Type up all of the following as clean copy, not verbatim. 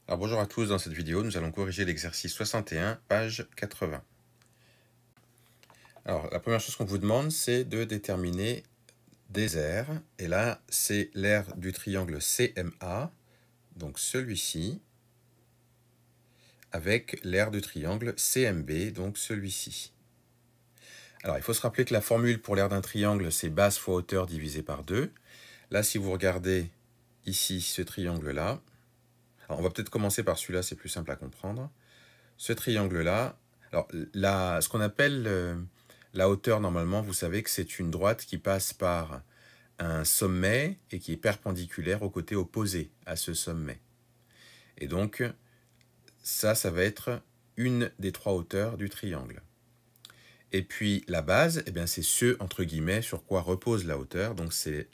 Alors bonjour à tous, dans cette vidéo nous allons corriger l'exercice 61, page 80. Alors la première chose qu'on vous demande c'est de déterminer des aires, et là c'est l'aire du triangle CMA, donc celui-ci, avec l'aire du triangle CMB, donc celui-ci. Alors il faut se rappeler que la formule pour l'aire d'un triangle c'est base fois hauteur divisé par 2. Là si vous regardez ici ce triangle-là, on va peut-être commencer par celui-là, c'est plus simple à comprendre. Ce triangle-là, alors ce qu'on appelle la hauteur, normalement, vous savez que c'est une droite qui passe par un sommet et qui est perpendiculaire au côté opposé à ce sommet. Et donc, ça va être une des trois hauteurs du triangle. Et puis, la base, eh bien, c'est ce, entre guillemets, sur quoi repose la hauteur. Donc, c'est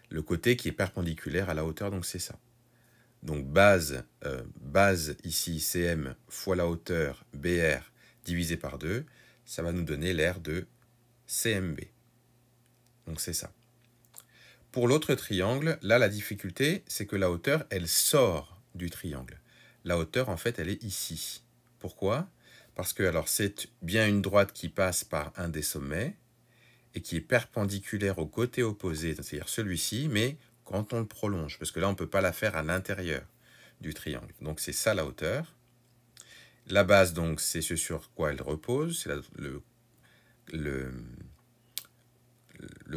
le côté qui est perpendiculaire à la hauteur, donc c'est ça. Donc base ici, CM fois la hauteur BR divisé par 2, ça va nous donner l'aire de CMB. Donc c'est ça. Pour l'autre triangle, là la difficulté, c'est que la hauteur, elle sort du triangle. La hauteur, en fait, elle est ici. Pourquoi? Parce que alors c'est bien une droite qui passe par un des sommets et qui est perpendiculaire au côté opposé, c'est-à-dire celui-ci, mais quand on le prolonge, parce que là, on ne peut pas la faire à l'intérieur du triangle. Donc, c'est ça la hauteur. La base, donc, c'est ce sur quoi elle repose. C'est le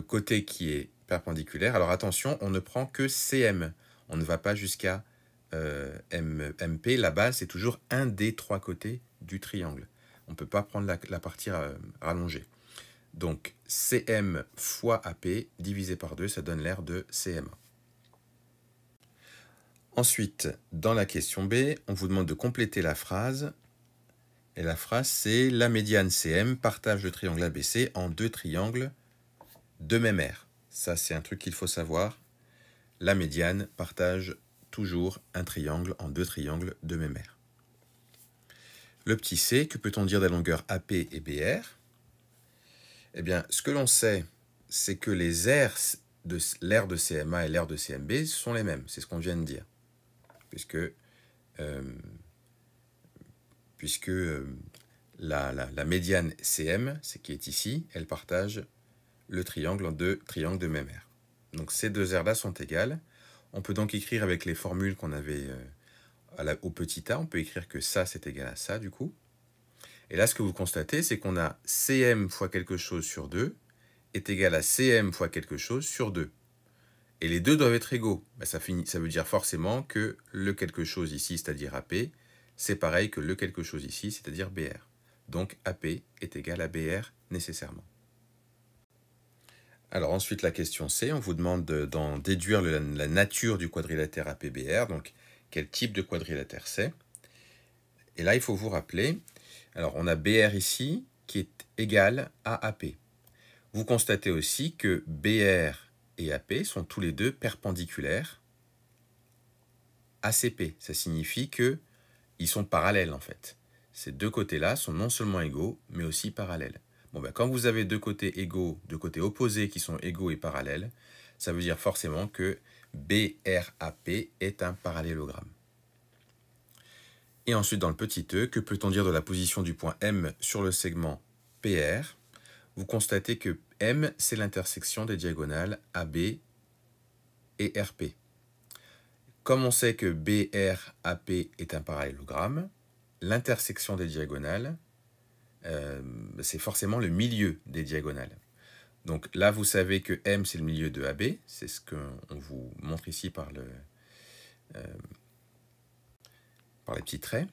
côté qui est perpendiculaire. Alors, attention, on ne prend que CM. On ne va pas jusqu'à MP. La base, c'est toujours un des trois côtés du triangle. On ne peut pas prendre la partie rallongée. Donc, CM fois AP divisé par 2, ça donne l'aire de CMA. Ensuite, dans la question B, on vous demande de compléter la phrase. Et la phrase, c'est « La médiane CM partage le triangle ABC en deux triangles de même aire ». Ça, c'est un truc qu'il faut savoir. La médiane partage toujours un triangle en deux triangles de même aire. Le petit c, que peut-on dire des longueurs AP et BR? Eh bien, ce que l'on sait, c'est que les aires de l'aire de CMA et l'aire de CMB sont les mêmes. C'est ce qu'on vient de dire. Puisque la médiane CM, qui est ici, elle partage le triangle en deux triangles de même aire. Donc ces deux aires-là sont égales. On peut donc écrire avec les formules qu'on avait au petit a, on peut écrire que ça, c'est égal à ça, du coup. Et là, ce que vous constatez, c'est qu'on a CM fois quelque chose sur 2 est égal à CM fois quelque chose sur 2. Et les deux doivent être égaux. Ben, ça veut dire forcément que le quelque chose ici, c'est-à-dire AP, c'est pareil que le quelque chose ici, c'est-à-dire BR. Donc AP est égal à BR nécessairement. Alors ensuite, la question C, on vous demande d'en déduire la nature du quadrilatère AP-BR, donc quel type de quadrilatère c'est. Et là, il faut vous rappeler, alors on a BR ici qui est égal à AP. Vous constatez aussi que BR et AP sont tous les deux perpendiculaires à CP. Ça signifie qu'ils sont parallèles en fait. Ces deux côtés-là sont non seulement égaux, mais aussi parallèles. Bon, ben, quand vous avez deux côtés égaux, deux côtés opposés qui sont égaux et parallèles, ça veut dire forcément que BRAP est un parallélogramme. Et ensuite, dans le petit e, que peut-on dire de la position du point M sur le segment PR? Vous constatez que M, c'est l'intersection des diagonales AB et RP. Comme on sait que BRAP est un parallélogramme, l'intersection des diagonales, c'est forcément le milieu des diagonales. Donc là, vous savez que M, c'est le milieu de AB, c'est ce qu'on vous montre ici par les petits traits.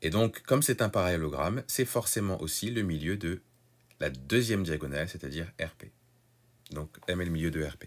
Et donc, comme c'est un parallélogramme, c'est forcément aussi le milieu de la deuxième diagonale, c'est-à-dire RP. Donc M est le milieu de RP.